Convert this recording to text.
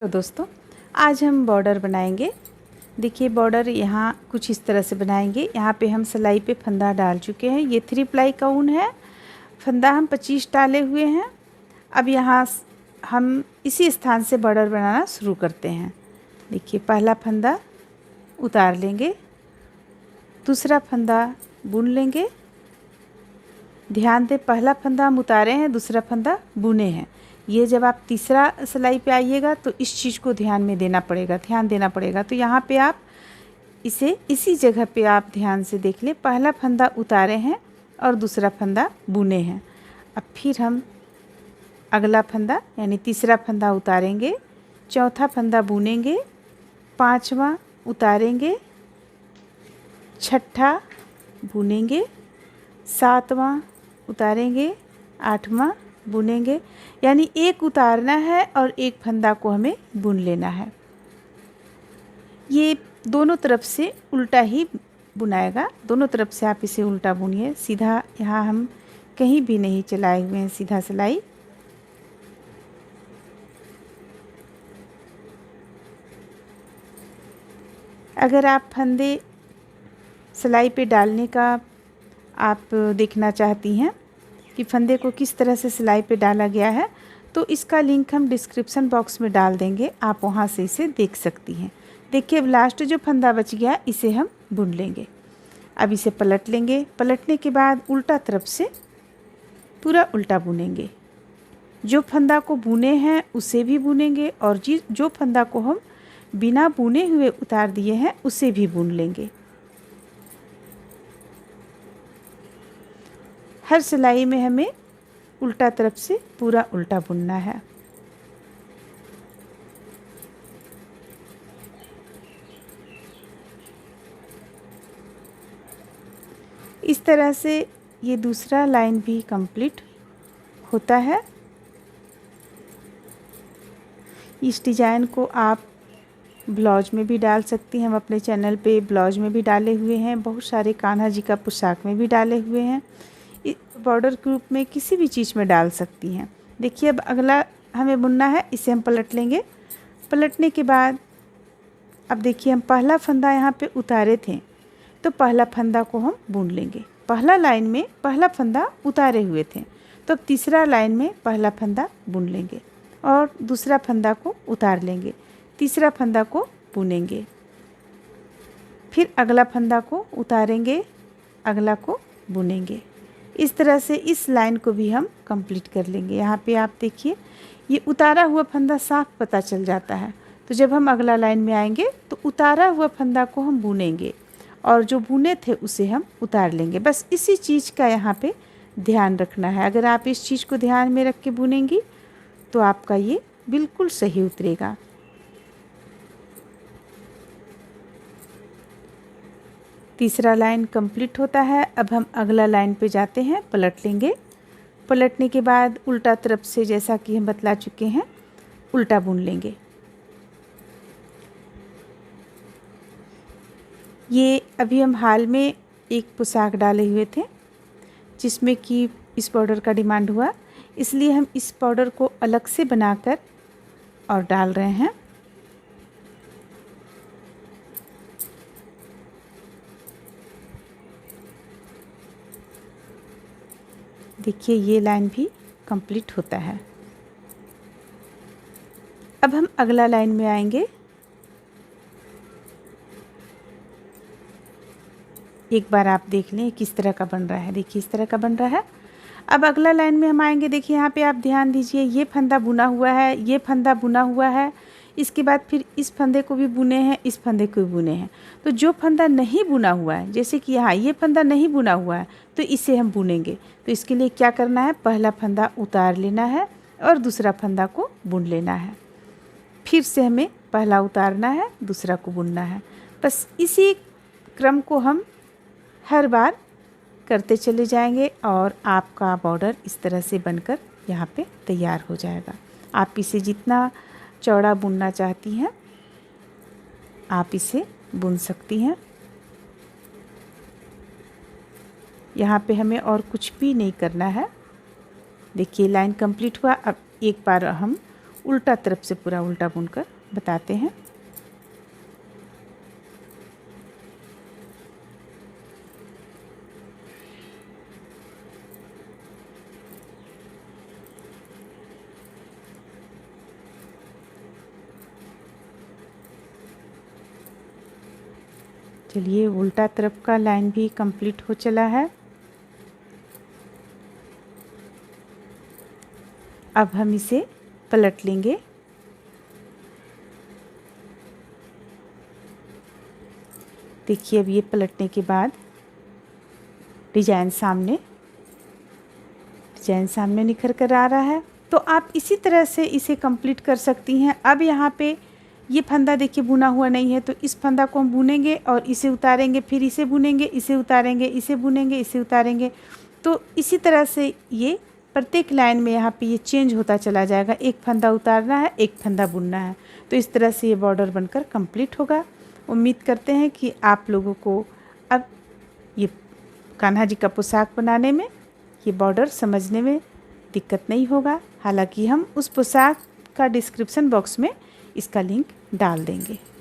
तो दोस्तों आज हम बॉर्डर बनाएंगे। देखिए बॉर्डर यहाँ कुछ इस तरह से बनाएंगे। यहाँ पे हम सिलाई पे फंदा डाल चुके हैं। ये 3 प्लाई का ऊन है। फंदा हम 25 डाले हुए हैं। अब यहाँ हम इसी स्थान से बॉर्डर बनाना शुरू करते हैं। देखिए पहला फंदा उतार लेंगे, दूसरा फंदा बुन लेंगे। ध्यान दें, पहला फंदा हम उतारे हैं, दूसरा फंदा बुने हैं। ये जब आप तीसरा सिलाई पे आइएगा तो इस चीज़ को ध्यान देना पड़ेगा। तो यहाँ पे आप इसे इसी जगह पे आप ध्यान से देख लें। पहला फंदा उतारे हैं और दूसरा फंदा बुने हैं। अब फिर हम अगला फंदा यानी तीसरा फंदा उतारेंगे, चौथा फंदा बुनेंगे, पांचवा उतारेंगे, छठा बुनेंगे, सातवां उतारेंगे, आठवां बुनेंगे। यानी एक उतारना है और एक फंदा को हमें बुन लेना है। ये दोनों तरफ से उल्टा ही बुनाएगा। दोनों तरफ से आप इसे उल्टा बुनिए। सीधा यहाँ हम कहीं भी नहीं चलाए हुए हैं, सीधा सिलाई। अगर आप फंदे सिलाई पे डालने का आप देखना चाहती हैं कि फंदे को किस तरह से सिलाई पे डाला गया है, तो इसका लिंक हम डिस्क्रिप्शन बॉक्स में डाल देंगे। आप वहाँ से इसे देख सकती हैं। देखिए अब लास्ट जो फंदा बच गया इसे हम बुन लेंगे। अब इसे पलट लेंगे। पलटने के बाद उल्टा तरफ से पूरा उल्टा बुनेंगे। जो फंदा को बुने हैं उसे भी बुनेंगे और जो फंदा को हम बिना बुने हुए उतार दिए हैं उसे भी बुन लेंगे। हर सिलाई में हमें उल्टा तरफ से पूरा उल्टा बुनना है। इस तरह से ये दूसरा लाइन भी कंप्लीट होता है। इस डिज़ाइन को आप ब्लाउज में भी डाल सकती हैं। हम अपने चैनल पे ब्लाउज में भी डाले हुए हैं, बहुत सारे कान्हा जी का पोशाक में भी डाले हुए हैं। बॉर्डर के रूप में किसी भी चीज़ में डाल सकती हैं। देखिए अब अगला हमें बुनना है, इसे हम पलट लेंगे। पलटने के बाद अब देखिए हम पहला फंदा यहाँ पे उतारे थे, तो पहला फंदा को हम बुन लेंगे। पहला लाइन में पहला फंदा उतारे हुए थे, तो अब तीसरा लाइन में पहला फंदा बुन लेंगे और दूसरा फंदा को उतार लेंगे, तीसरा फंदा को बुनेंगे, फिर अगला फंदा को उतारेंगे, अगला को बुनेंगे। इस तरह से इस लाइन को भी हम कंप्लीट कर लेंगे। यहाँ पे आप देखिए ये उतारा हुआ फंदा साफ पता चल जाता है। तो जब हम अगला लाइन में आएंगे तो उतारा हुआ फंदा को हम बुनेंगे और जो बुने थे उसे हम उतार लेंगे। बस इसी चीज़ का यहाँ पे ध्यान रखना है। अगर आप इस चीज़ को ध्यान में रख के बुनेंगी तो आपका ये बिल्कुल सही उतरेगा। तीसरा लाइन कंप्लीट होता है। अब हम अगला लाइन पे जाते हैं, पलट लेंगे। पलटने के बाद उल्टा तरफ से, जैसा कि हम बतला चुके हैं, उल्टा बुन लेंगे। ये अभी हम हाल में एक पोशाक डाले हुए थे जिसमें कि इस बॉर्डर का डिमांड हुआ, इसलिए हम इस बॉर्डर को अलग से बनाकर और डाल रहे हैं। देखिए ये लाइन भी कंप्लीट होता है। अब हम अगला लाइन में आएंगे। एक बार आप देख लें किस तरह का बन रहा है। देखिए इस तरह का बन रहा है। अब अगला लाइन में हम आएंगे। देखिए यहाँ पे आप ध्यान दीजिए, ये फंदा बुना हुआ है, ये फंदा बुना हुआ है। इसके बाद फिर इस फंदे को भी बुने हैं, इस फंदे को भी बुने हैं। तो जो फंदा नहीं बुना हुआ है, जैसे कि यहाँ ये फंदा नहीं बुना हुआ है, तो इसे हम बुनेंगे। तो इसके लिए क्या करना है, पहला फंदा उतार लेना है और दूसरा फंदा को बुन लेना है। फिर से हमें पहला उतारना है, दूसरा को बुनना है। बस इसी क्रम को हम हर बार करते चले जाएंगे और आपका बॉर्डर इस तरह से बनकर यहाँ पे तैयार हो जाएगा। आप इसे जितना चौड़ा बुनना चाहती हैं आप इसे बुन सकती हैं। यहाँ पे हमें और कुछ भी नहीं करना है। देखिए लाइन कंप्लीट हुआ। अब एक बार हम उल्टा तरफ से पूरा उल्टा बुनकर बताते हैं। चलिए उल्टा तरफ का लाइन भी कंप्लीट हो चला है। अब हम इसे पलट लेंगे। देखिए अब ये पलटने के बाद डिजाइन सामने निखर कर आ रहा है। तो आप इसी तरह से इसे कंप्लीट कर सकती हैं। अब यहाँ पे ये फंदा देखिए बुना हुआ नहीं है, तो इस फंदा को हम बुनेंगे और इसे उतारेंगे, फिर इसे बुनेंगे, इसे उतारेंगे, इसे बुनेंगे, इसे उतारेंगे। तो इसी तरह से ये प्रत्येक लाइन में यहाँ पे ये चेंज होता चला जाएगा। एक फंदा उतारना है, एक फंदा बुनना है। तो इस तरह से ये बॉर्डर बनकर कंप्लीट होगा। उम्मीद करते हैं कि आप लोगों को अब ये कान्हा जी का पोशाक बनाने में, ये बॉर्डर समझने में दिक्कत नहीं होगा। हालांकि हम उस पोशाक का डिस्क्रिप्शन बॉक्स में इसका लिंक डाल देंगे।